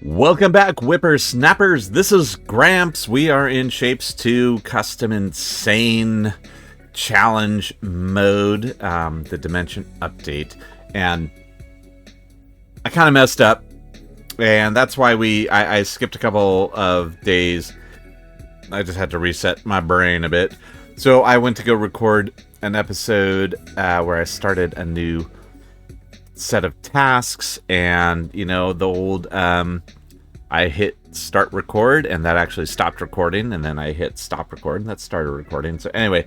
Welcome back, whippersnappers. This is Gramps. We are in Shapes 2 Custom Insane Challenge mode, the dimension update. And I kind of messed up, and that's why I skipped a couple of days. I just had to reset my brain a bit. So I went to go record an episode where I started a new set of tasks, and the old I hit start record and that actually stopped recording, and then I hit stop record and that started recording. So anyway,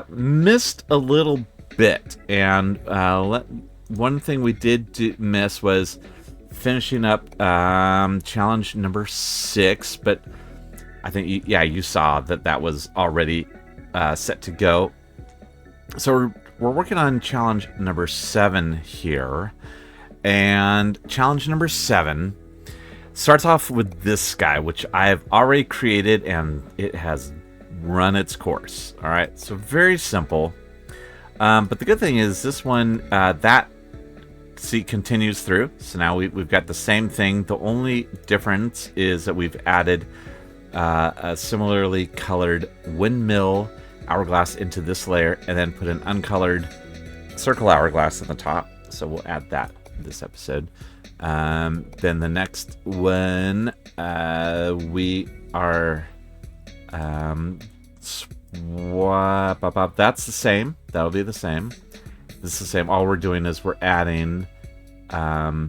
missed a little bit, and one thing we did miss was finishing up challenge number 6, but I think you saw that was already set to go. So we're working on challenge number 7 here, and challenge number 7 starts off with this guy, which I've already created, and it has run its course. All right, so very simple. But the good thing is this one, that seat continues through. So now we've got the same thing. The only difference is that we've added a similarly colored windmill hourglass into this layer, and then put an uncolored circle hourglass on the top. So we'll add that this episode. Then the next one, we are swap up. That's the same. That'll be the same. This is the same. All we're doing is we're adding a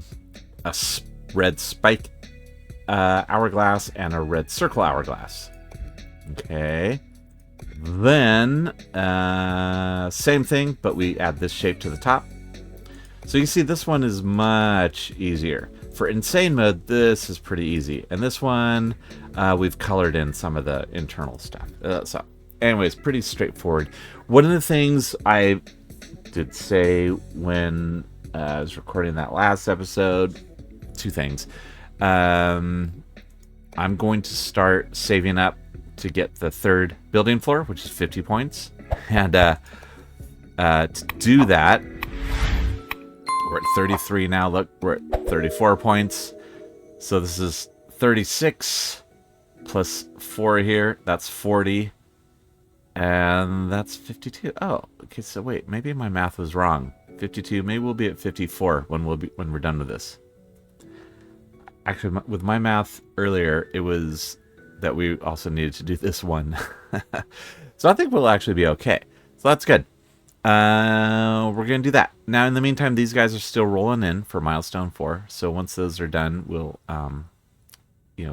red spike hourglass and a red circle hourglass. Okay. Then same thing, but we add this shape to the top. So you see this one is much easier. For insane mode, this is pretty easy. And this one, we've colored in some of the internal stuff. So anyways, pretty straightforward. One of the things I did say when I was recording that last episode, 2 things. I'm going to start saving up to get the 3rd building floor, which is 50 points. And to do that, we're at 33 now. Look, we're at 34 points. So this is 36 plus 4 here. That's 40. And that's 52. Oh, okay. So wait, maybe my math was wrong. 52. Maybe we'll be at 54 when we're done with this. Actually, with my math earlier, it was that we also needed to do this one. So I think we'll actually be okay. So that's good. We're going to do that. Now, in the meantime, these guys are still rolling in for milestone 4. So once those are done, we'll,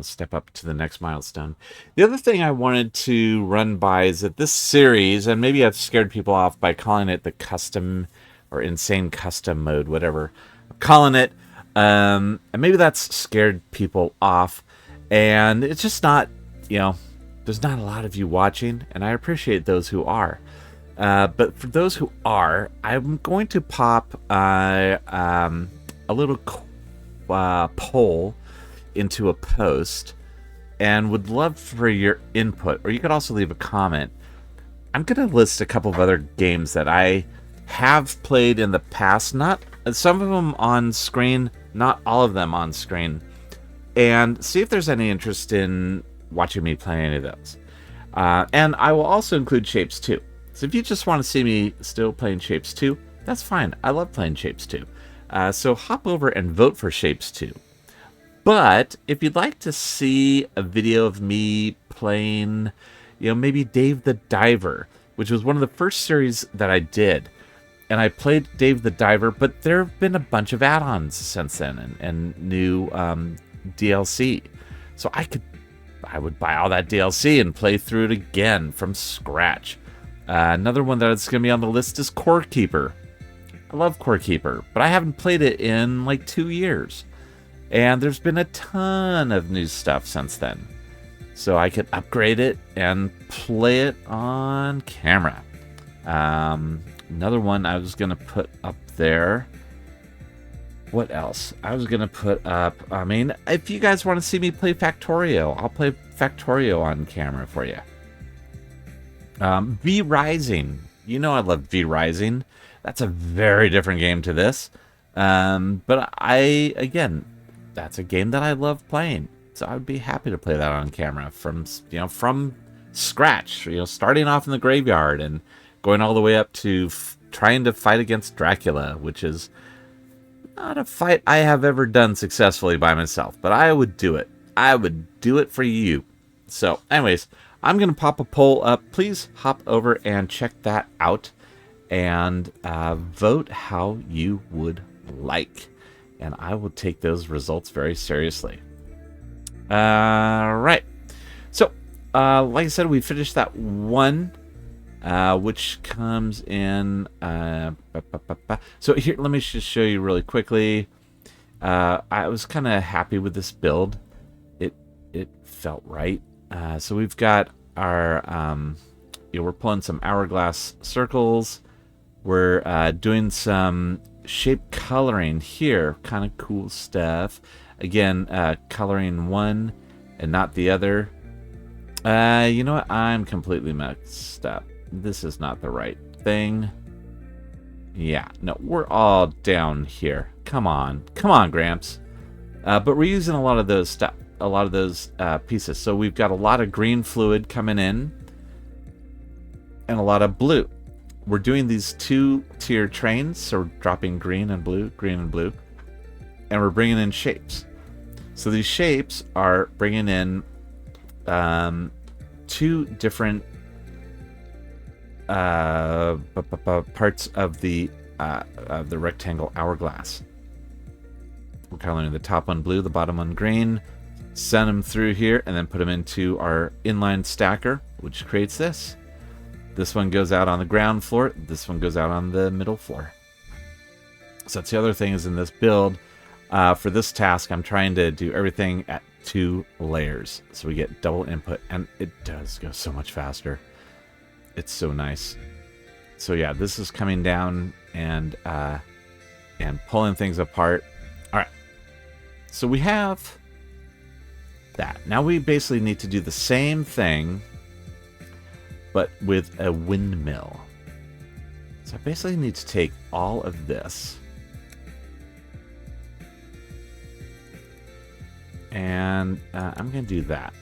step up to the next milestone. The other thing I wanted to run by is that this series, and maybe I've scared people off by calling it the custom or insane custom mode, whatever I'm calling it. And maybe that's scared people off. And it's just not, there's not a lot of you watching, and I appreciate those who are. But for those who are, I'm going to pop a little poll into a post, and would love for your input, or you could also leave a comment. I'm going to list a couple of other games that I have played in the past, not some of them on screen, not all of them on screen, and see if there's any interest in watching me play any of those. And I will also include Shapes 2. So if you just want to see me still playing Shapes 2, that's fine. I love playing Shapes 2. So hop over and vote for Shapes 2. But if you'd like to see a video of me playing, maybe Dave the Diver, which was one of the first series that I did. And I played Dave the Diver, but there have been a bunch of add-ons since then and new DLC. So I would buy all that DLC and play through it again from scratch. Another one that's going to be on the list is Core Keeper. I love Core Keeper, but I haven't played it in like 2 years. And there's been a ton of new stuff since then. So I could upgrade it and play it on camera. Another one I was going to put up there. What else? I was going to put up, if you guys want to see me play Factorio, I'll play Factorio on camera for you. V Rising. I love V Rising. That's a very different game to this. But that's a game that I love playing. So I would be happy to play that on camera from scratch. Starting off in the graveyard and going all the way up to trying to fight against Dracula, which is not a fight I have ever done successfully by myself, but I would do it. I would do it for you. So, anyways, I'm going to pop a poll up. Please hop over and check that out and vote how you would like. And I will take those results very seriously. Right. So, like I said, we finished that one, which comes in. So here, let me just show you really quickly. I was kind of happy with this build. It felt right. So we've got our, we're pulling some hourglass circles. We're doing some shape coloring here. Kind of cool stuff. Again, coloring one and not the other. You know what? I'm completely mixed up. This is not the right thing. Yeah, no, we're all down here. Come on, Gramps. But we're using a lot of those pieces. So we've got a lot of green fluid coming in, and a lot of blue. We're doing these 2-tier trains, so we're dropping green and blue, and we're bringing in shapes. So these shapes are bringing in 2 different parts of the rectangle hourglass. We're coloring the top one blue, the bottom one green. Send them through here, and then put them into our inline stacker, which creates this. This one goes out on the ground floor. This one goes out on the middle floor. So that's the other thing is in this build. For this task, I'm trying to do everything at 2 layers. So we get double input, and it does go so much faster. It's so nice. So yeah, this is coming down and pulling things apart. All right. So we have that. Now we basically need to do the same thing, but with a windmill. So I basically need to take all of this and I'm going to do that.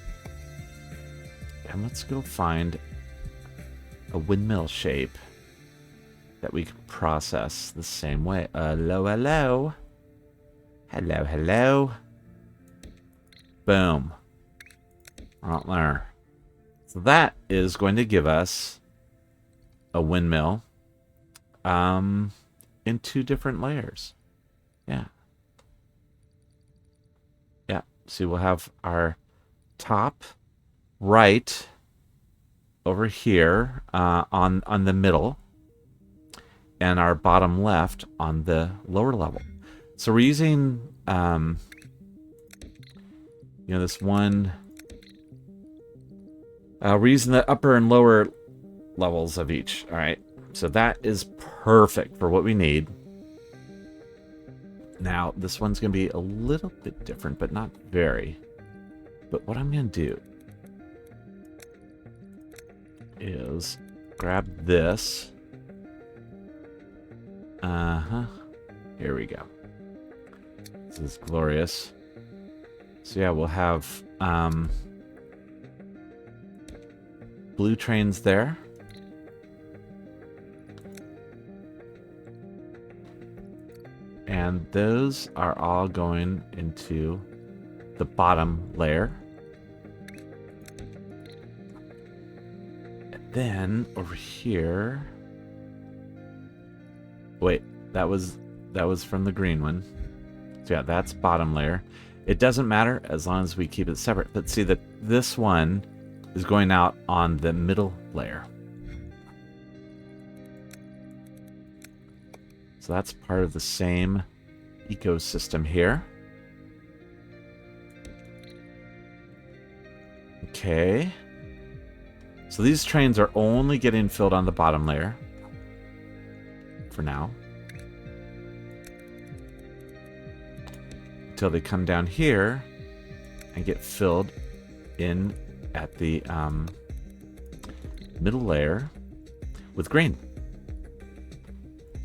And let's go find a windmill shape that we can process the same way. Hello, hello. Hello, hello. Boom. Right there. So that is going to give us a windmill in 2 different layers. Yeah. Yeah. See, we'll have our top right over here on the middle, and our bottom left on the lower level. So we're using this one. We're using the upper and lower levels of each. All right, so that is perfect for what we need. Now this one's going to be a little bit different, but not very. But what I'm going to do is grab this. Here we go. This is glorious. So yeah, we'll have blue trains there. And those are all going into the bottom layer. And then over here. Wait, that was from the green one. So yeah, that's bottom layer. It doesn't matter as long as we keep it separate. But see that this one is going out on the middle layer. So that's part of the same ecosystem here. Okay. So these trains are only getting filled on the bottom layer for now. Until they come down here and get filled in at the middle layer with green.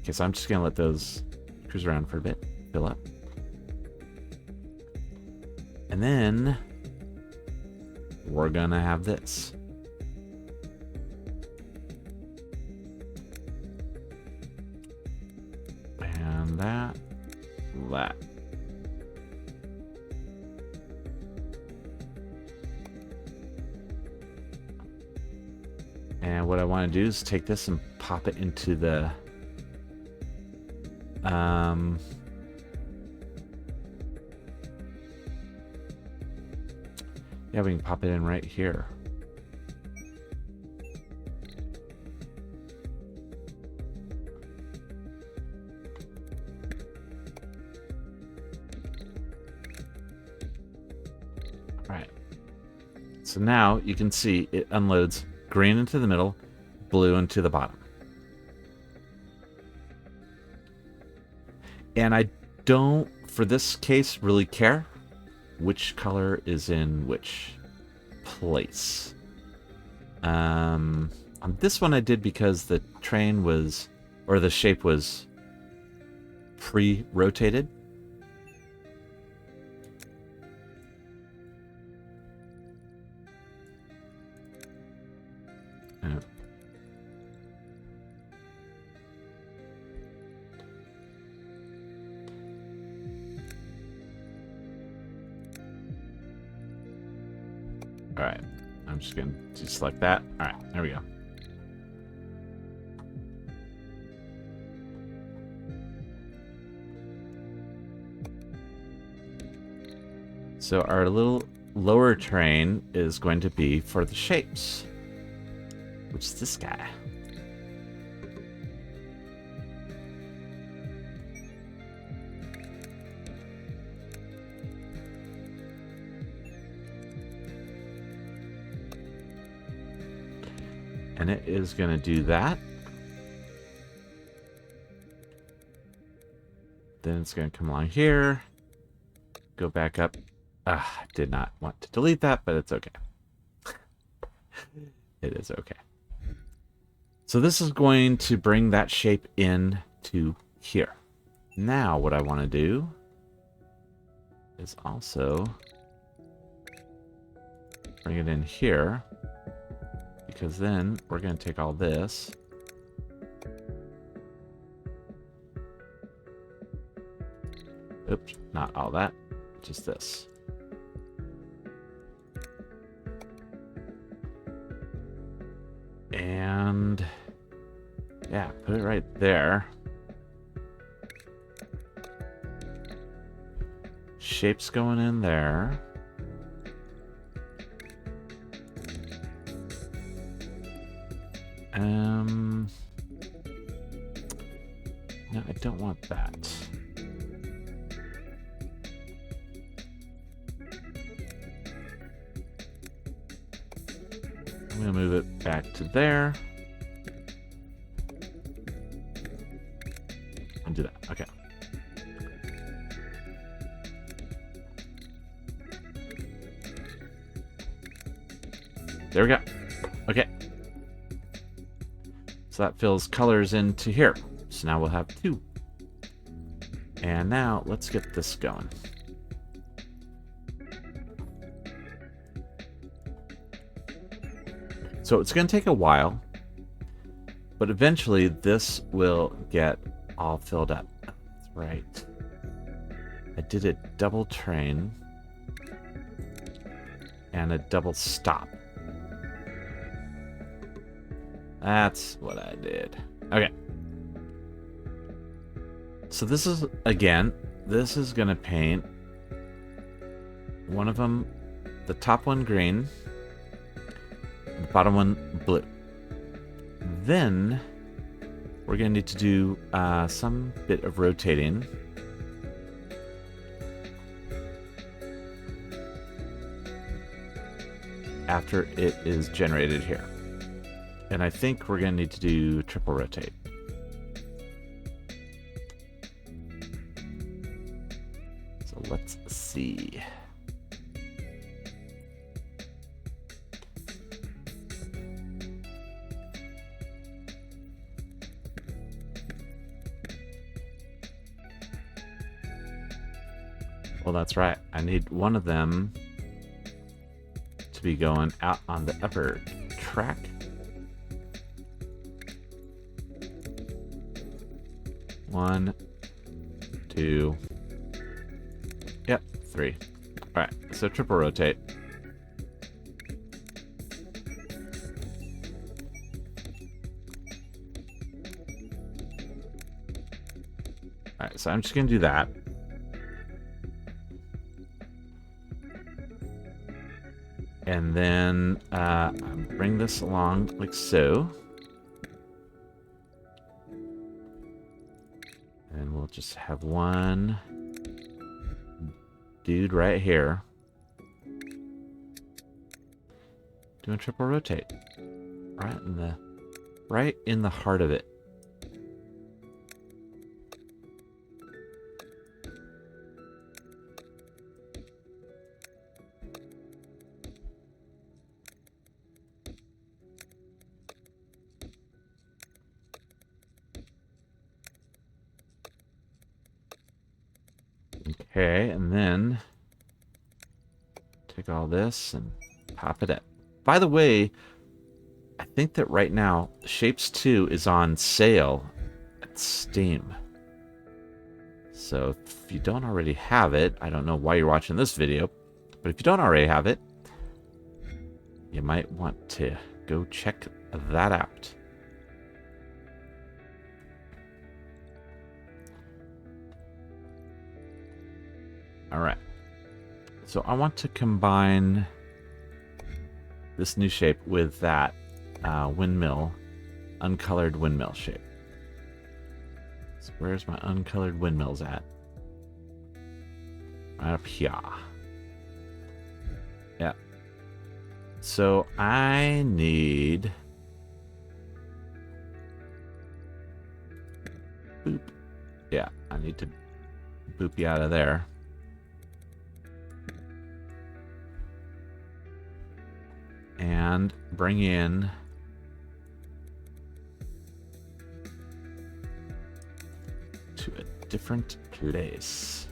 Okay, so I'm just going to let those cruise around for a bit, fill up. And then we're going to have this. And that. And what I want to do is take this and pop it into the yeah, we can pop it in right here. All right. So now you can see it unloads green into the middle, blue into the bottom. And I don't, for this case, really care which color is in which place. On this one I did because the train was, or the shape was pre-rotated. All right, I'm just going to select that. All right, there we go. So our little lower train is going to be for the shapes, which is this guy. And it is going to do that. Then it's going to come along here. Go back up. I did not want to delete that, but it's okay. It is okay. So this is going to bring that shape in to here. Now what I want to do is also bring it in here. Because then we're going to take all this. Oops, not all that, just this. And yeah, put it right there. Shape's going in there. No, I don't want that. I'm going to move it back to there. And do that. Okay. There we go. Okay. So that fills colors into here. So now we'll have two. And now let's get this going. So it's going to take a while, but eventually this will get all filled up. That's right. I did a double train and a double stop. That's what I did. Okay. So this is, again, this is going to paint one of them, the top one green, the bottom one blue. Then we're going to need to do some bit of rotating. After it is generated here. And I think we're going to need to do triple rotate. So let's see. Hold that's right. I need one of them to be going out on the upper track. One, two, yep, three. All right, so triple rotate. All right, so I'm just gonna do that. And then bring this along like so. And we'll just have one dude right here doing triple rotate. Right in the heart of it. Okay, and then take all this and pop it up. By the way, I think that right now Shapes 2 is on sale at Steam. So if you don't already have it, I don't know why you're watching this video, but if you don't already have it, you might want to go check that out. All right, so I want to combine this new shape with that windmill, uncolored windmill shape. So where's my uncolored windmills at? Right up here. Yeah. So I need... boop. Yeah, I need to boop you out of there. And bring in to a different place.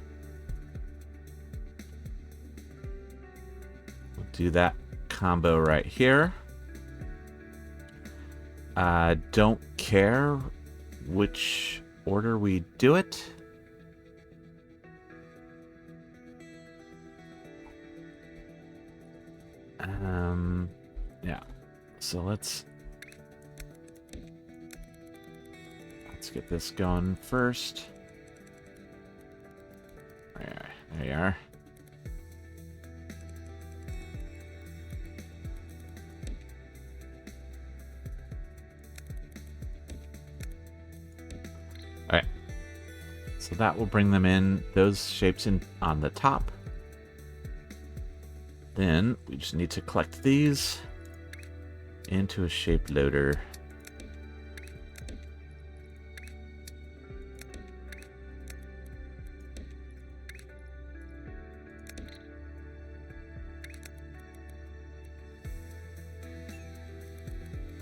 We'll do that combo right here. Don't care which order we do it. Yeah. So let's get this going first. There you are. All right. So that will bring them in, those shapes in on the top. Then we just need to collect these into a shape loader.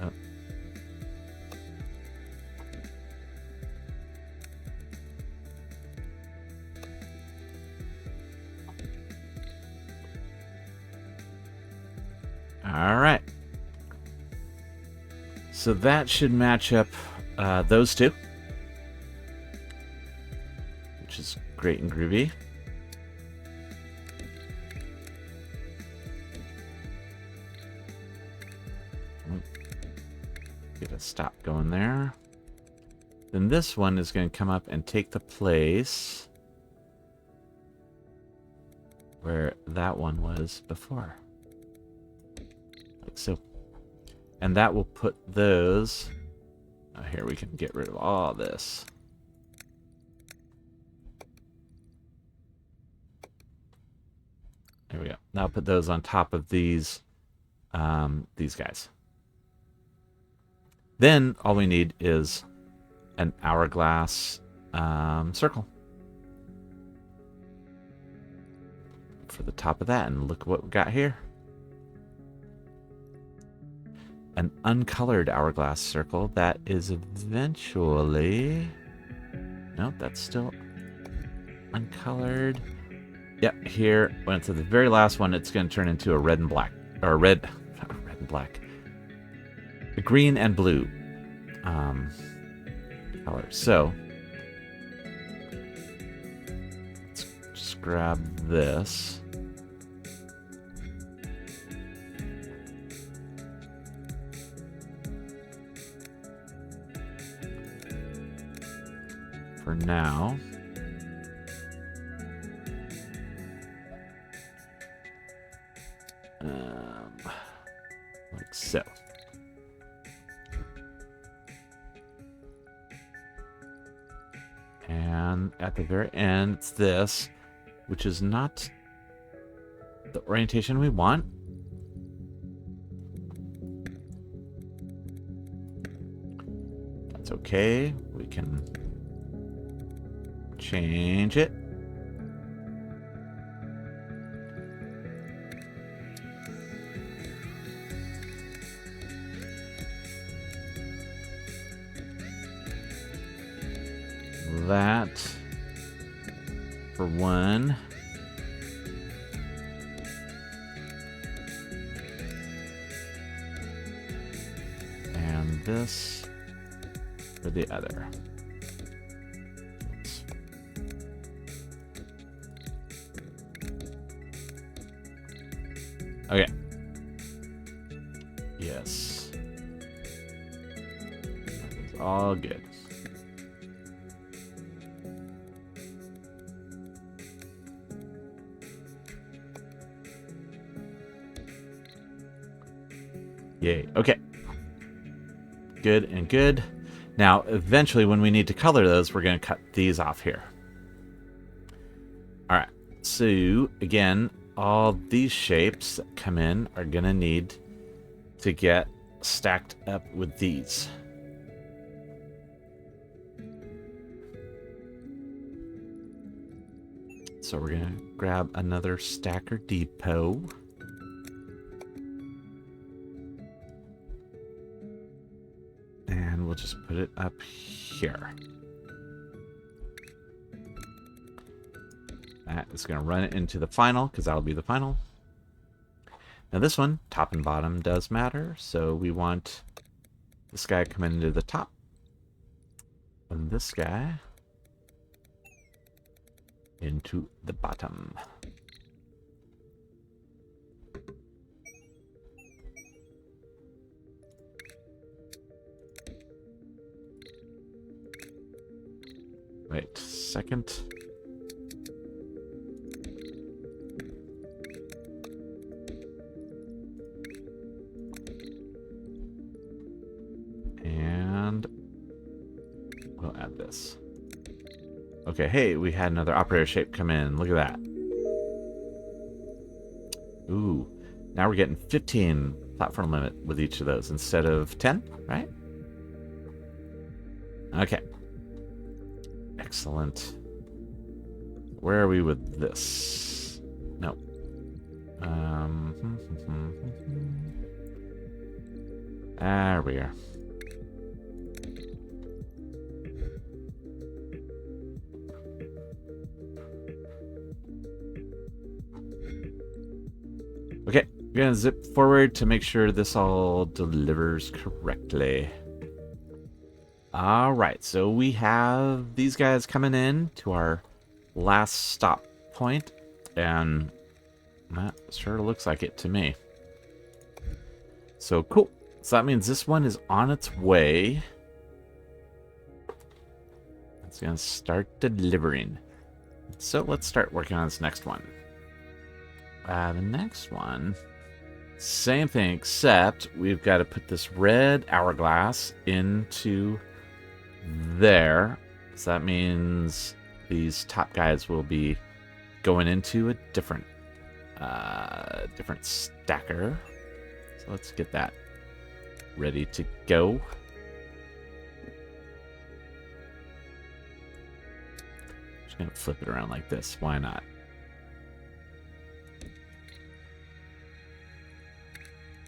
Oh. All right. So that should match up those two, which is great and groovy. Get a stop going there. Then this one is going to come up and take the place where that one was before. Like so. And that will put those... here, we can get rid of all this. There we go. Now put those on top of these guys. Then all we need is an hourglass circle for the top of that. And look what we got here. An uncolored hourglass circle that is eventually... Nope, that's still uncolored. Yeah, here, when it's at the very last one, it's going to turn into a red and black. Or red and black. A green and blue color. So, let's just grab this. For now. Like so. And at the very end, it's this, which is not the orientation we want. That's okay. We can change it. That for one. And this for the other. Okay. Yes. It's all good. Yay. Okay. Good and good. Now, eventually, when we need to color those, we're going to cut these off here. All right. So, again, all these shapes that come in are going to need to get stacked up with these. So we're going to grab another stacker depot. And we'll just put it up here. That is going to run it into the final, because that'll be the final. Now this one, top and bottom, does matter. So we want this guy coming into the top. And this guy into the bottom. Wait, second. And we'll add this. Okay, hey, we had another operator shape come in. Look at that. Ooh, now we're getting 15 platform limit with each of those instead of 10, right? Okay. Excellent. Where are we with this? No. There we are. Okay, we're gonna zip forward to make sure this all delivers correctly. All right, so we have these guys coming in to our last stop point, and that sure looks like it to me. So cool. So that means this one is on its way. It's gonna start delivering. So let's start working on this next one. The next one, same thing, except we've got to put this red hourglass into there. So that means these top guys will be going into a different stacker. So let's get that ready to go. Just gonna flip it around like this. Why not?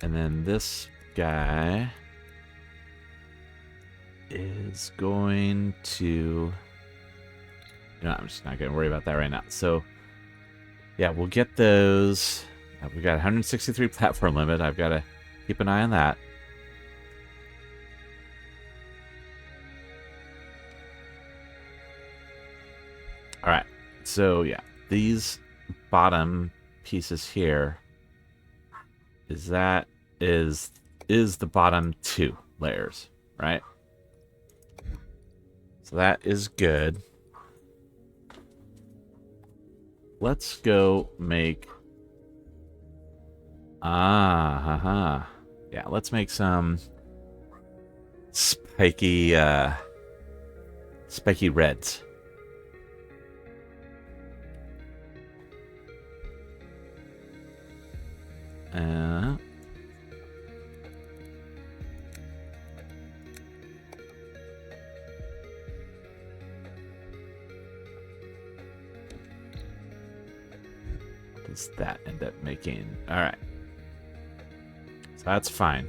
And then this guy is going to... I'm just not going to worry about that right now. So Yeah, we'll get those. We got 163 platform limit. I've got to keep an eye on that. All right. So yeah, these bottom pieces here is the bottom 2 layers, right? So that is good. Let's go make yeah, let's make some spiky reds. What does that end up making? All right. So that's fine.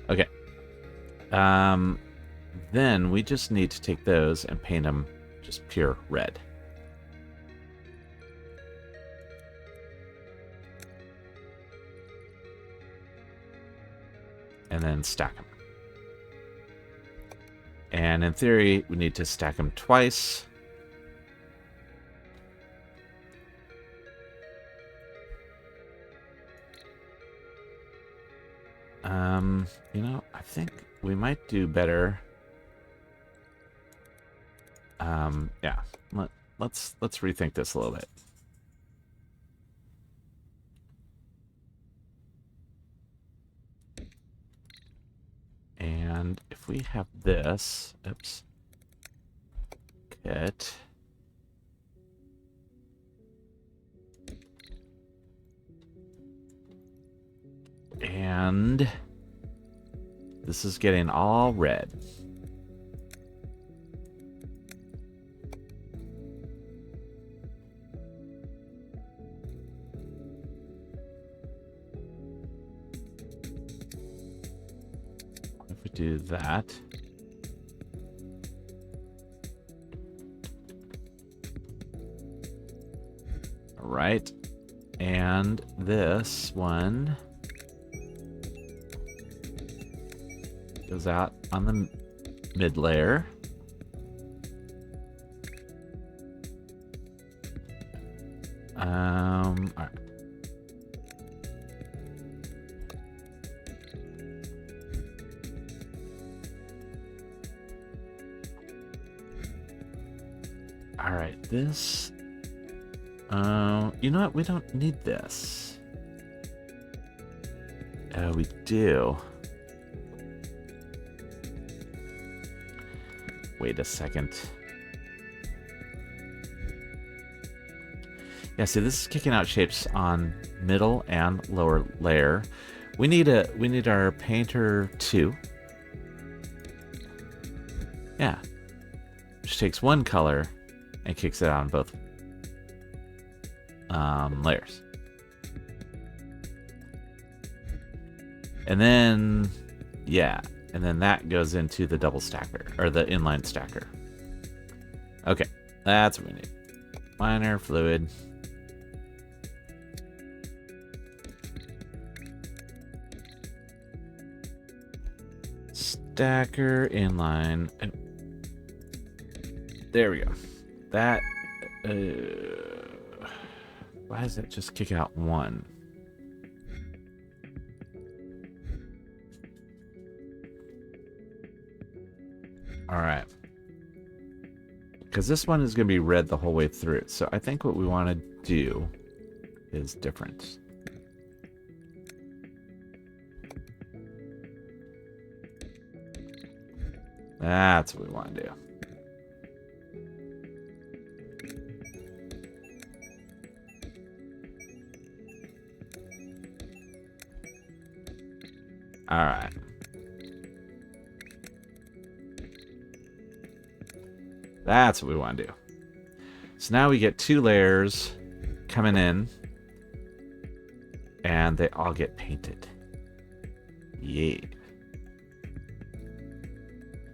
Okay. Then we just need to take those and paint them just pure red. And then stack them. And in theory, we need to stack them twice. You know, I think we might do better. Yeah. Let's rethink this a little bit. And if we have this, oops, kit. And this is getting all red. If we do that. All right. And this one goes out on the mid layer. All right. All right, this. You know what? We don't need this. We do. Wait a second. Yeah, see, this is kicking out shapes on middle and lower layer. We need our painter 2. Yeah. Which takes one color and kicks it out on both layers. And then, yeah. And then that goes into the double stacker, or the inline stacker. Okay, that's what we need. Liner, fluid. Stacker, inline. There we go. That, why does it just kick out one? All right. Because this one is going to be red the whole way through. So I think what we want to do is different. That's what we want to do. All right. That's what we want to do. So now we get 2 layers coming in, and they all get painted. Yeah.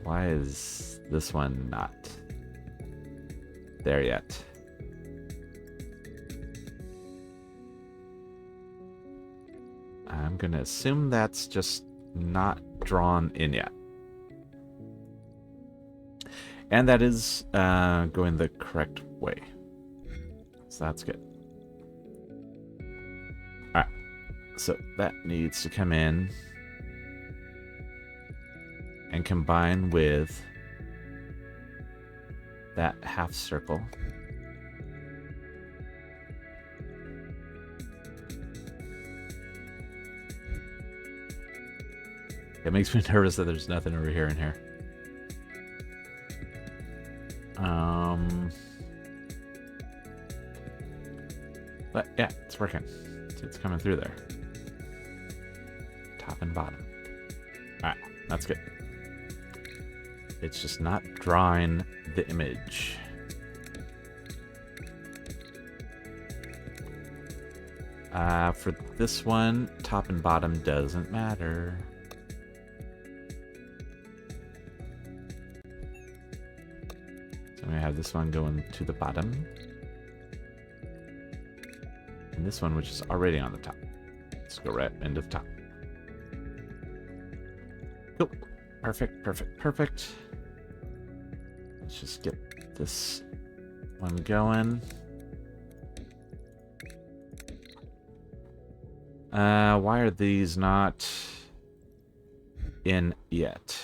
Why is this one not there yet? I'm going to assume that's just not drawn in yet. And that is going the correct way. So that's good. Alright. So that needs to come in and combine with that half circle. It makes me nervous that there's nothing over here in here. But yeah, it's working. It's coming through there. Top and bottom. Alright, that's good. It's just not drawing the image. For this one, top and bottom doesn't matter. So I'm going to have this one going to the bottom. And this one, which is already on the top. Let's go right into the top. Cool. Perfect, perfect, perfect. Let's just get this one going. Why are these not in yet?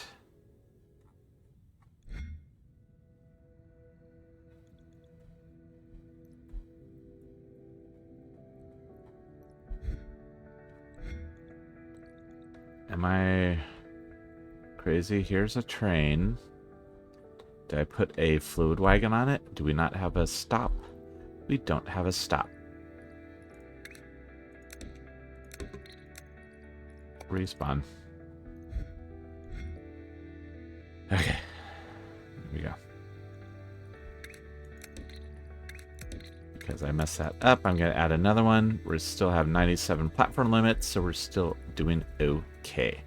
Am I crazy? Here's a train. Did I put a fluid wagon on it? Do we not have a stop? We don't have a stop. Respawn. Okay. Here we go. Because I messed that up, I'm going to add another one. We still have 97 platform limits, so we're still doing okay.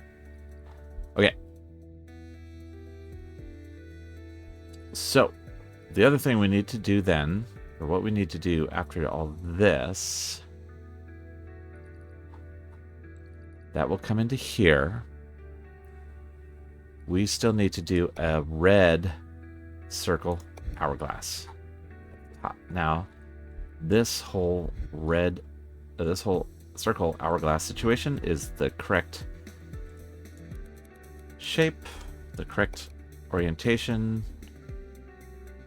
Okay. So, the other thing we need to do then, or what we need to do after all this, that will come into here. We still need to do a red circle hourglass. Now, this whole red, this whole circle hourglass situation is the correct shape, the correct orientation.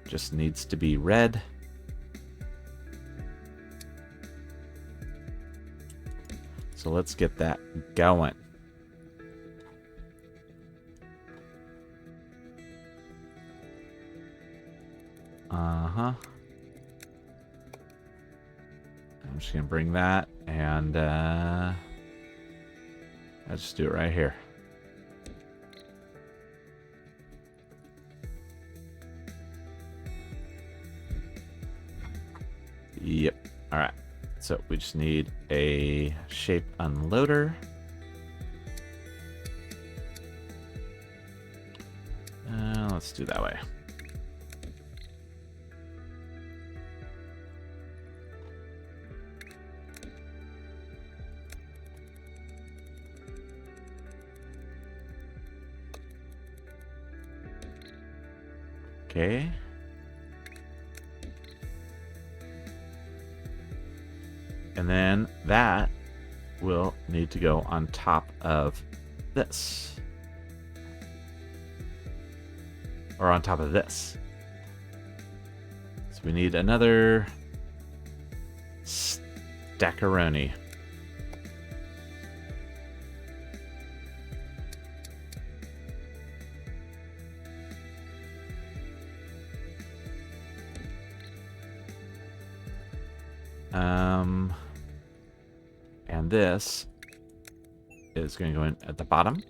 Just needs to be red. So let's get that going. Uh-huh. I'm just gonna bring that and I'll just do it right here. Yep. All right. So we just need a shape unloader. Let's do that way. Okay. And then that will need to go on top of this. Or on top of this. So we need another stackaroni. And this is going to go in at the bottom.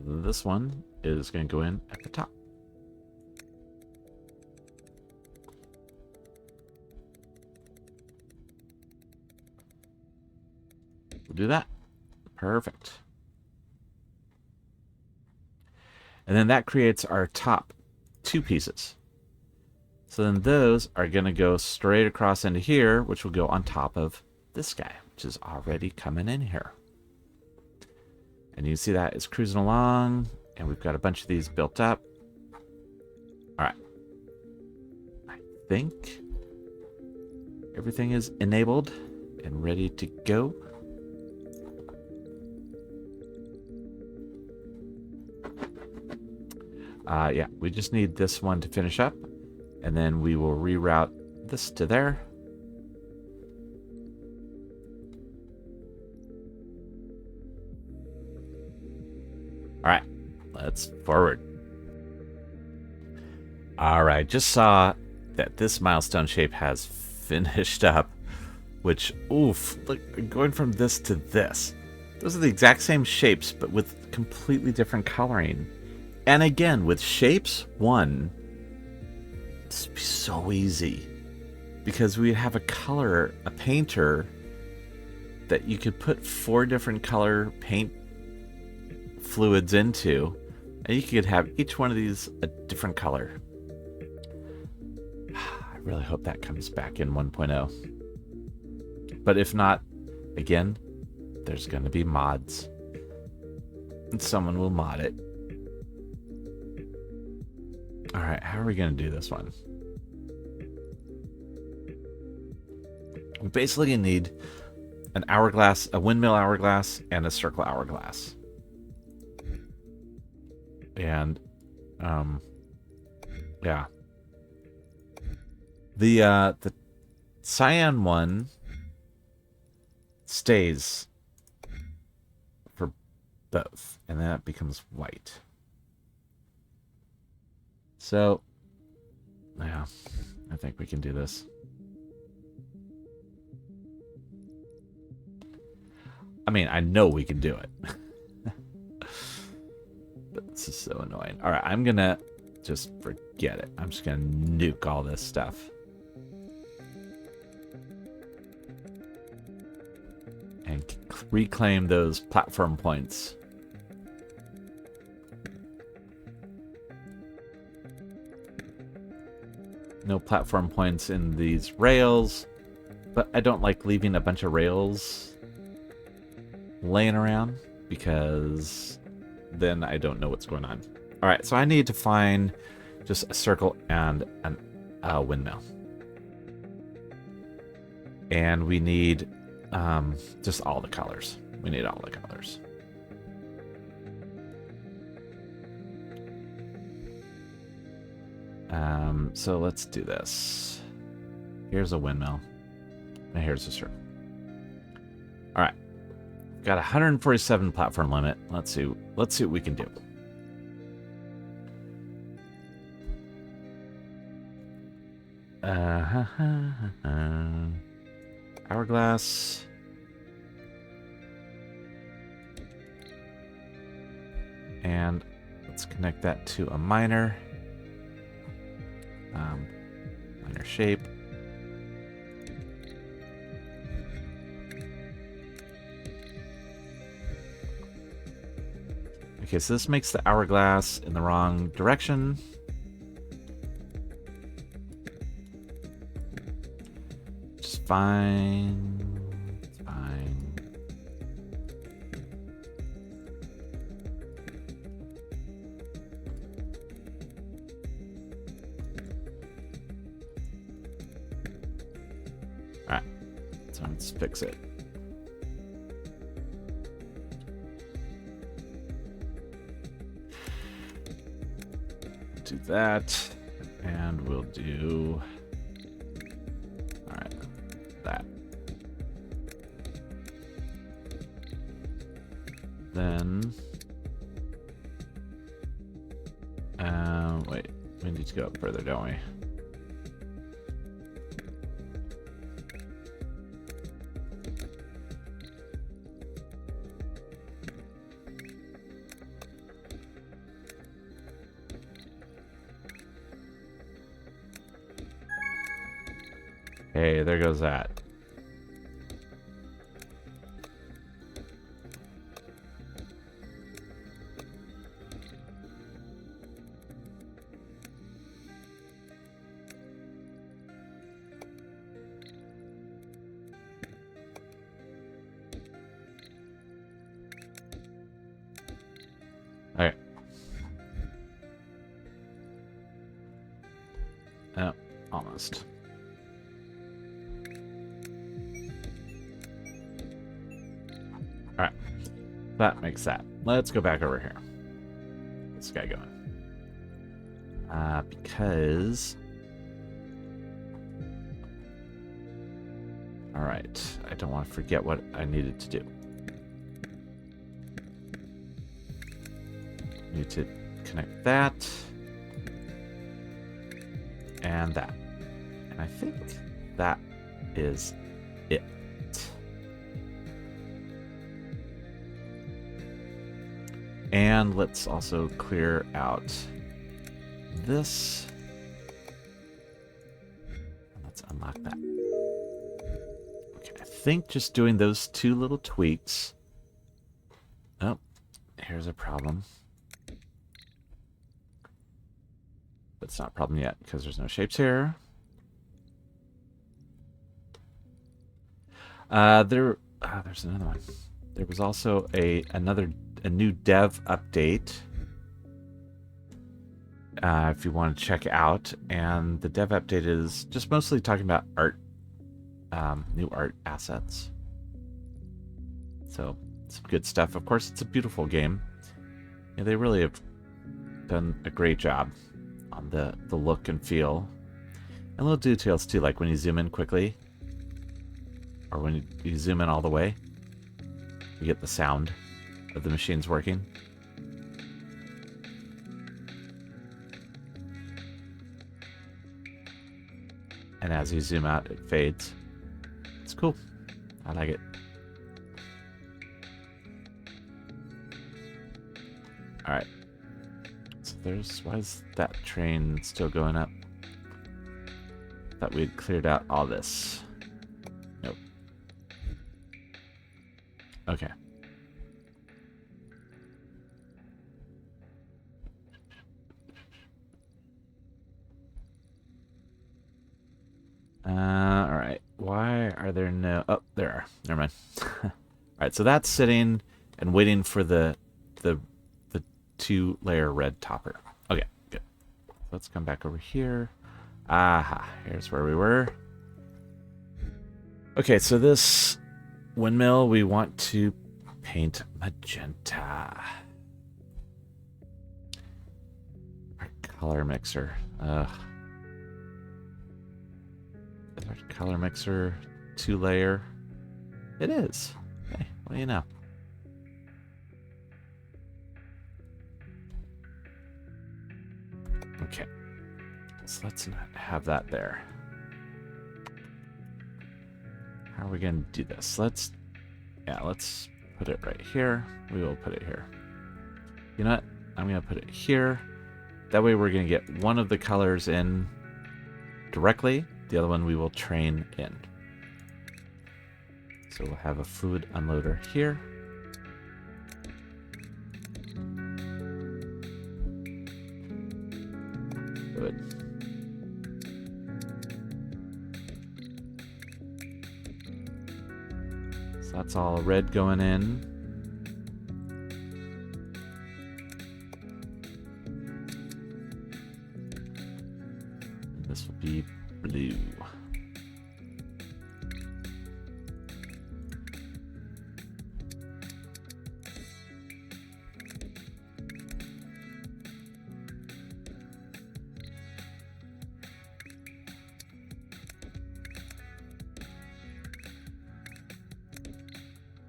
This one is going to go in at the top. do that. Perfect. And then that creates our top two pieces. So then those are going to go straight across into here, which will go on top of this guy, which is already coming in here. And you see that it's cruising along, and we've got a bunch of these built up. All right. I think everything is enabled and ready to go. Yeah, we just need this one to finish up, and then we will reroute this to there. All right, let's forward. All right, just saw that this milestone shape has finished up, which, oof, look, going from this to this. Those are the exact same shapes, but with completely different coloring. And again, with shapes, one, this would be so easy. Because we have a painter, that you could put 4 different color paint fluids into, and you could have each one of these a different color. I really hope that comes back in 1.0. But if not, again, there's going to be mods. And someone will mod it. Alright, how are we going to do this one? We basically need an hourglass, a windmill hourglass, and a circle hourglass. And, yeah. The cyan one stays for both, and then it becomes white. So, yeah, I think we can do this. I mean, I know we can do it. But this is so annoying. All right, I'm going to just forget it. I'm just going to nuke all this stuff. And reclaim those platform points. No platform points in these rails, but I don't like leaving a bunch of rails laying around because then I don't know what's going on. All right, so I need to find just a circle and a windmill. And we need just all the colors. We need all the colors. So let's do this. Here's a windmill. And here's a circle. All right. Got 147 platform limit. Let's see what we can do. Hourglass. And let's connect that to a miner. Miner shape. Okay, so this makes the hourglass in the wrong direction. Which is fine. It's fine. Alright, so let's fix it. Do that, and we'll do, all right, that. Then, wait, we need to go up further, don't we? Hey, there goes that. closed. All right, that makes that. Let's go back over here. This guy going. Because... All right, I don't want to forget what I needed to do. Need to connect that. And that. And I think that is it. And let's also clear out this. Let's unlock that. Okay, I think just doing those two little tweaks. Oh, here's a problem. But it's not a problem yet because there's no shapes here. There's another one. There was also a new dev update. If you want to check out, and the dev update is just mostly talking about art, new art assets. So some good stuff. Of course, it's a beautiful game. Yeah, they really have done a great job on the look and feel, and little details too, like when you zoom in quickly, or when you zoom in all the way, you get the sound of the machines working. And as you zoom out, it fades. It's cool. I like it. All right. So why is that train still going up? Thought we'd cleared out all this. Nope. Okay. All right. Why are there no... Oh, there are. Never mind. All right, so that's sitting and waiting for the 2-layer red topper. Okay, good. Let's come back over here. Aha, here's where we were. Okay, so this windmill we want to paint magenta. Our color mixer. Is our color mixer 2-layer? It is. Hey, what do you know? Okay, so let's not have that there. How are we going to do this? Let's put it right here. We will put it here. You know what? I'm going to put it here. That way we're going to get one of the colors in directly. The other one we will train in. So we'll have a fluid unloader here. Good. So that's all red going in. And this will be blue.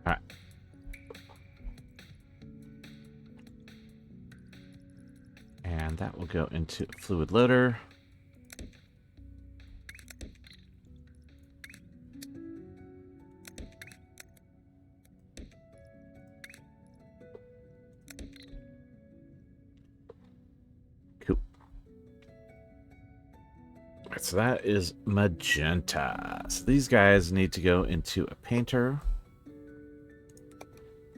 All right. And that will go into fluid loader. Cool. All right, so that is magenta. So these guys need to go into a painter.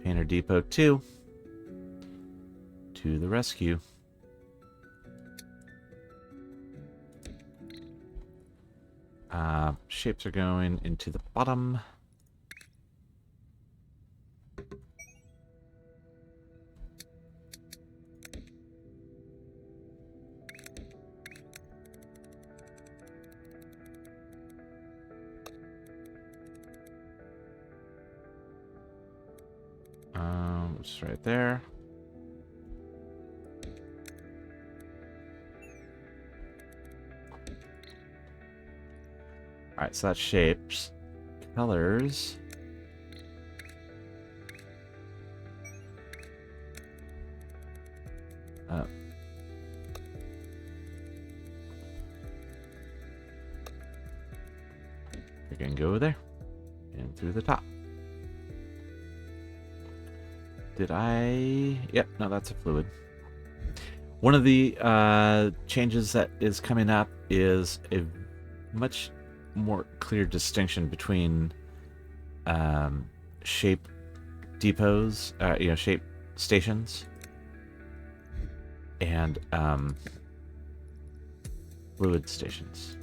Painter Depot 2. To the rescue. Shapes are going into the bottom. goes right there. Alright, so that's shapes. Colors. We can go there and through the top. Did I? Yep, no, that's a fluid. One of the changes that is coming up is a much more clear distinction between shape depots, shape stations, and fluid stations.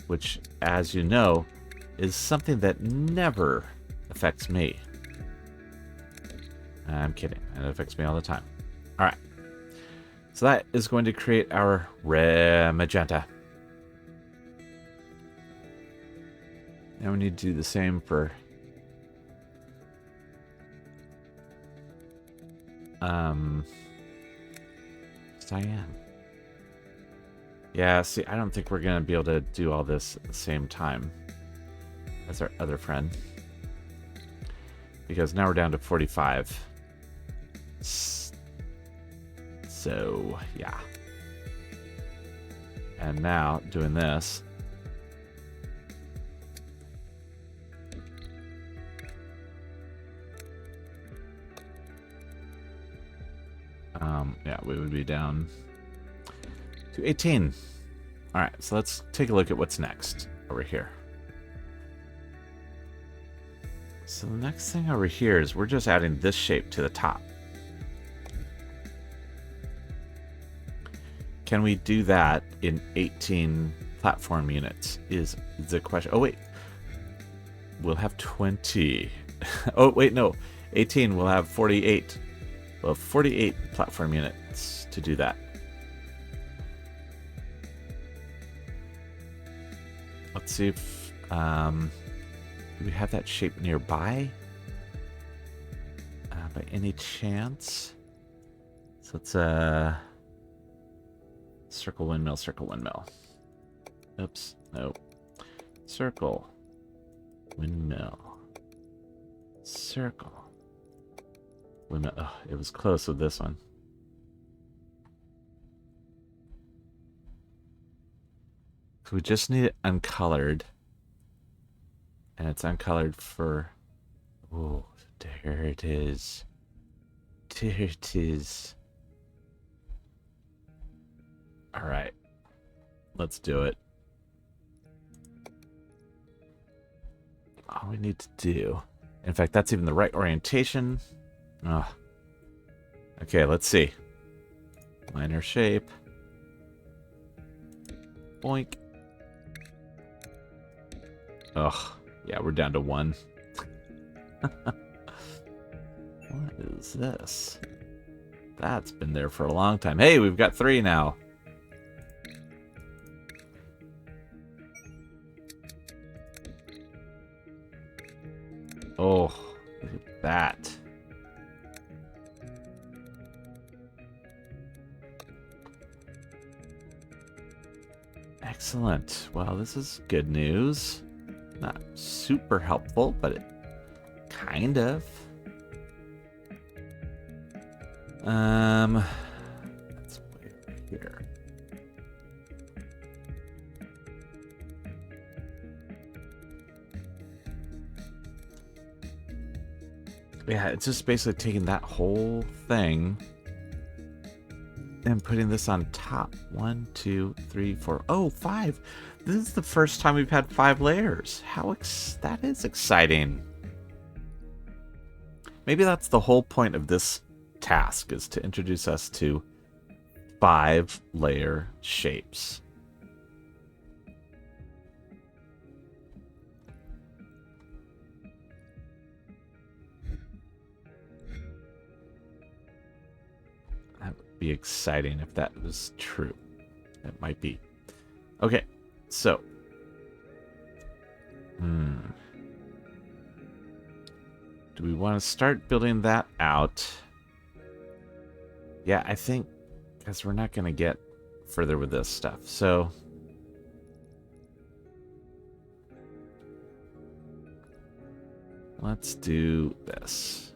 Which, as you know, is something that never affects me. I'm kidding. It affects me all the time. All right. So that is going to create our red magenta. Now we need to do the same for cyan. Yeah, see, I don't think we're going to be able to do all this at the same time as our other friend. Because now we're down to 45. So, yeah. And now, doing this. Yeah, we would be down to 18. All right, so let's take a look at what's next over here. So the next thing over here is we're just adding this shape to the top. Can we do that in 18 platform units is the question. Oh, wait. We'll have 20. Oh, wait, no. 18, we'll have 48. We'll have 48 platform units to do that. Let's see if do we have that shape nearby by any chance. So it's a circle windmill, circle windmill. Oops, nope. Circle windmill, circle windmill. Oh, it was close with this one. So we just need it uncolored. And it's uncolored for... Oh, there it is. There it is. Alright. Let's do it. All we need to do... In fact, that's even the right orientation. Oh. Okay, let's see. Minor shape. Boink. Ugh. Yeah, we're down to 1. What is this? That's been there for a long time. Hey, we've got 3 now. Oh, look at that. Excellent. Well, this is good news. Not super helpful, but it kind of. That's way over here. Yeah, it's just basically taking that whole thing and putting this on top. 1, 2, 3, 4. Oh, 5. This is the first time we've had 5 layers. That is exciting. Maybe that's the whole point of this task, is to introduce us to 5-layer shapes. That would be exciting if that was true. It might be. Okay, so. do we want to start building that out? Yeah, I think, because we're not going to get further with this stuff. So let's do this.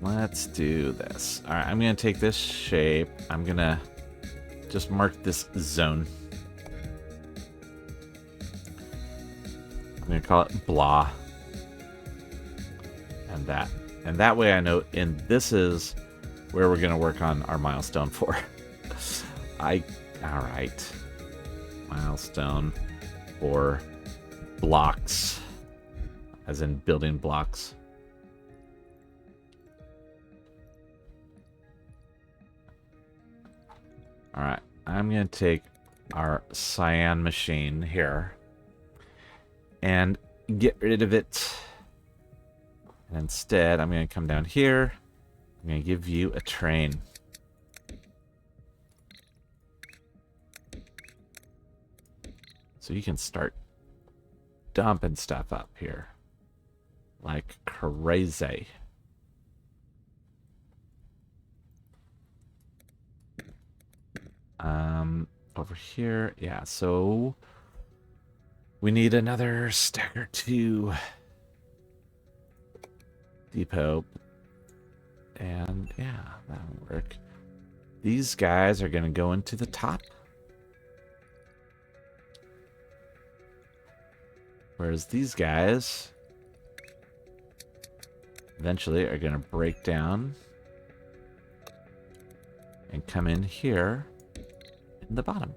Let's do this. All right, I'm going to take this shape. I'm going to just mark this zone. I'm going to call it blah. And that. And that way I know, and this is where we're going to work on our milestone for. All right. Milestone for blocks. As in building blocks. All right, I'm going to take our cyan machine here and get rid of it. And instead, I'm going to come down here. I'm going to give you a train. So you can start dumping stuff up here like crazy. Over here, yeah, so we need another stacker to depot. And yeah, that'll work. These guys are going to go into the top. Whereas these guys eventually are going to break down and come in here in the bottom.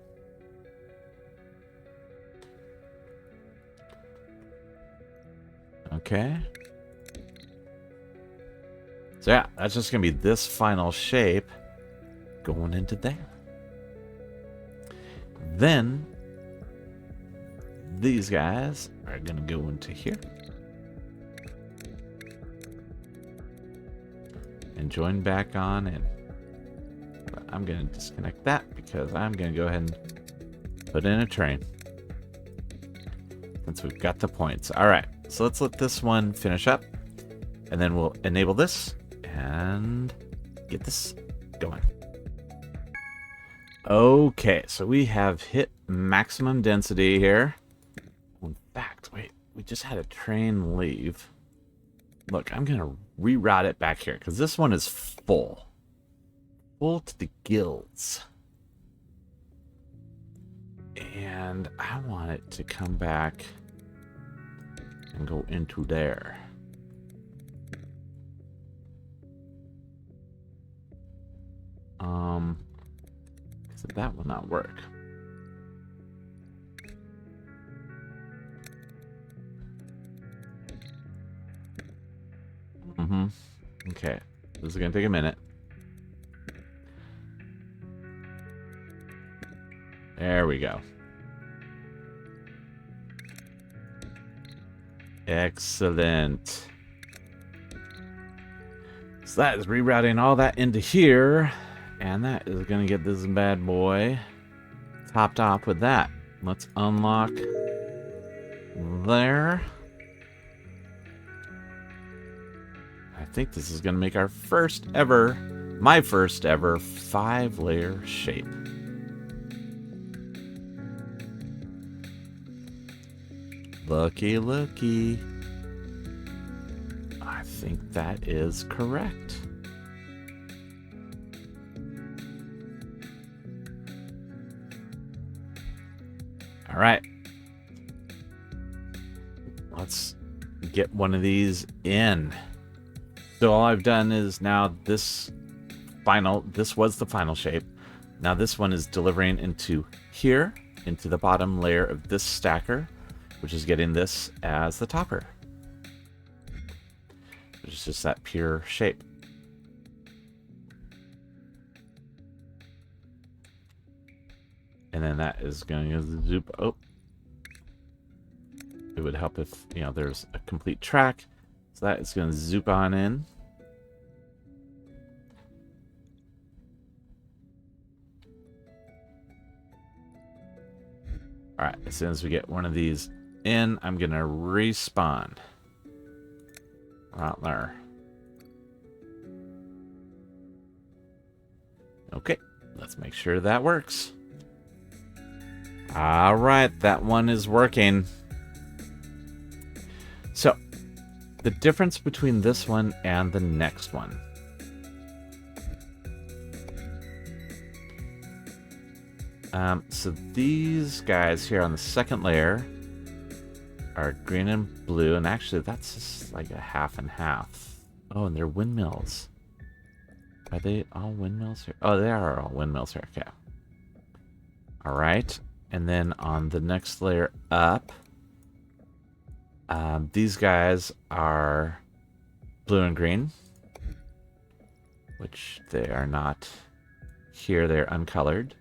Okay. So yeah, that's just going to be this final shape going into there. Then these guys are going to go into here. And join back on in. But I'm going to disconnect that because I'm going to go ahead and put in a train. Since we've got the points. All right, so let's let this one finish up. And then we'll enable this and get this going. Okay, so we have hit maximum density here. In fact, wait, we just had a train leave. Look, I'm going to reroute it back here because this one is full. Full to the gills. And I want it to come back and go into there. So that will not work. Okay, this is gonna take a minute. There we go. Excellent. So that is rerouting all that into here. And that is going to get this bad boy topped off with that. Let's unlock there. I think this is going to make our first ever, my first ever 5-layer shape. Looky, looky. I think that is correct. All right. Let's get one of these in. So all I've done is now this was the final shape. Now this one is delivering into here, into the bottom layer of this stacker, which is getting this as the topper. Which is just that pure shape. And then that is going to zoop. Oh, it would help if, you know, there's a complete track. So that is going to zoop on in. Alright, as soon as we get one of these in, I'm going to respawn. Out there. Okay, let's make sure that works. Alright, that one is working. So, the difference between this one and the next one. So these guys here on the second layer are green and blue, and actually that's just like a half and half. Oh, and they're windmills. Are they all windmills here? Oh, they are all windmills here. Okay. All right. And then on the next layer up, these guys are blue and green, which they are not here. They're uncolored.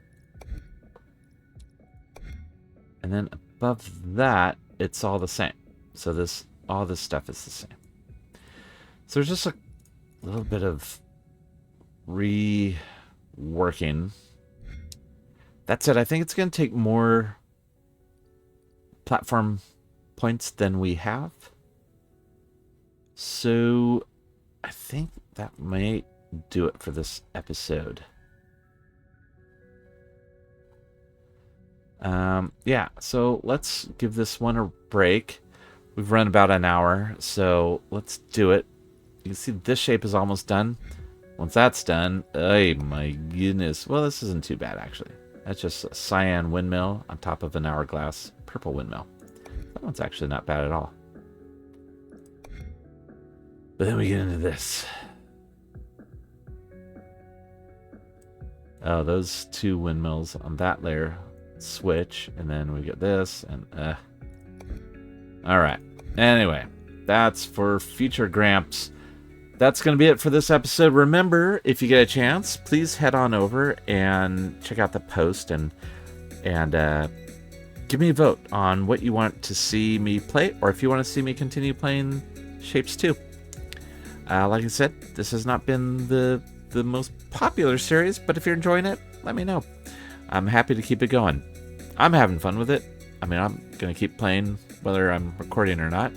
And then above that, it's all the same. So all this stuff is the same. So there's just a little bit of reworking. That said, I think it's going to take more platform points than we have. So I think that might do it for this episode. Yeah, so let's give this one a break. We've run about an hour, so let's do it. You can see this shape is almost done. Once that's done, oh my goodness. Well, this isn't too bad, actually. That's just a cyan windmill on top of an hourglass purple windmill. That one's actually not bad at all. But then we get into this. Oh, those two windmills on that layer switch, and then we get this, and all right. Anyway, that's for future Gramps. That's going to be it for this episode. Remember, if you get a chance, please head on over and check out the post and give me a vote on what you want to see me play, or if you want to see me continue playing Shapes 2. Like I said, this has not been the most popular series, but if you're enjoying it, let me know. I'm happy to keep it going. I'm having fun with it. I mean, I'm going to keep playing whether I'm recording or not.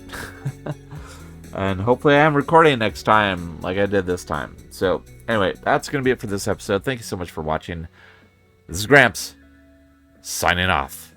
And hopefully I am recording next time like I did this time. So anyway, that's going to be it for this episode. Thank you so much for watching. This is Gramps, signing off.